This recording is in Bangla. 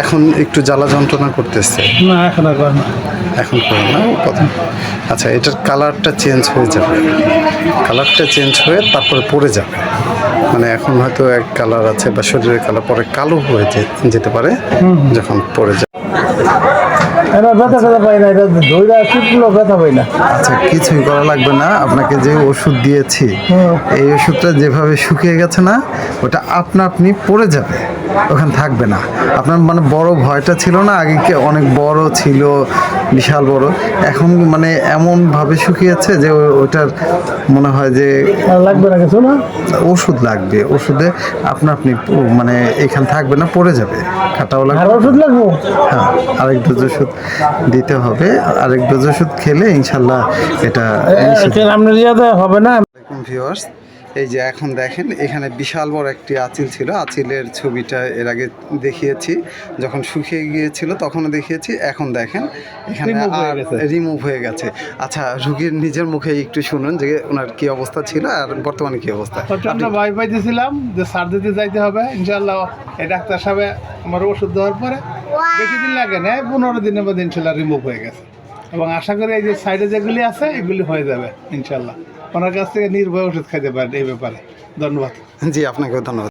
এখন একটু জ্বালা যন্ত্রণা করতেছে? না, এখন আর করে না। এখন করে না প্রথম। আচ্ছা, এটার কালারটা চেঞ্জ হয়ে যাবে, কালারটা চেঞ্জ হয়ে তারপরে পড়ে যাবে। মানে এখন হয়তো এক কালার আছে বা শরীরের কালার, পরে কালো হয়ে যেতে পারে যখন পড়ে যাবে। এটা ব্যথা পাই না, এটা ধৈর্য টিপলো ব্যথা পাই না। আচ্ছা, কিছুই করা লাগবে না। আপনাকে যে ওষুধ দিয়েছি, এই ওষুধটা যেভাবে শুকিয়ে গেছে না, ওটা আপনি পড়ে যাবে, ওখানে থাকবে না। আপনার মানে বড় ভয়টা ছিল না আগে, অনেক বড় ছিল, বিশাল বড়। এখন মানে এমনভাবে শুকিয়েছে যে ওটার মনে হয় যে আর লাগবে না কিছু না। ওষুধ লাগবে। ওষুধে আপনি মানে এখানে থাকবে না, পড়ে যাবে। খাটাও আর লাগবে। ওষুধ লাগবো? হ্যাঁ, আরেক ডোজ ওষুধ দিতে হবে। আরেক ডোজ ওষুধ খেলে ইনশাল্লাহ এটা আপনার ইয়াতে হবে না। ভিউয়ার্স, এই যে এখন দেখেন এখানে বিশাল বড় একটি আঁচিল ছিল। আঁচিলের ছবিটা এর আগে দেখিয়েছি, যখন শুকিয়ে গিয়েছিল তখনও দেখিয়েছি। এখন দেখেন এখানে আর রিমুভ হয়ে গেছে। আচ্ছা, রুগীর নিজের মুখে একটু শুনুন যে ওনার কি অবস্থা ছিল আর বর্তমানে কি অবস্থা। প্রচন্ড ভয় পাইতেছিলাম যে সার্জারিতে যাইতে হবে। ইনশাল্লাহ এই ডাক্তার সাহেব আমার ওষুধ দেওয়ার পরে বেশি দিন লাগে না, 15 দিনের মধ্যে ইনশাল্লাহ রিমুভ হয়ে গেছে। এবং আশা করি এই যে সাইডে যেগুলি আছে এগুলি হয়ে যাবে ইনশাল্লাহ। ওনার কাছ থেকে নির্ভয় ওষুধ খাইতে পারেন এই ব্যাপারে। ধন্যবাদ। জি, আপনাকেও ধন্যবাদ।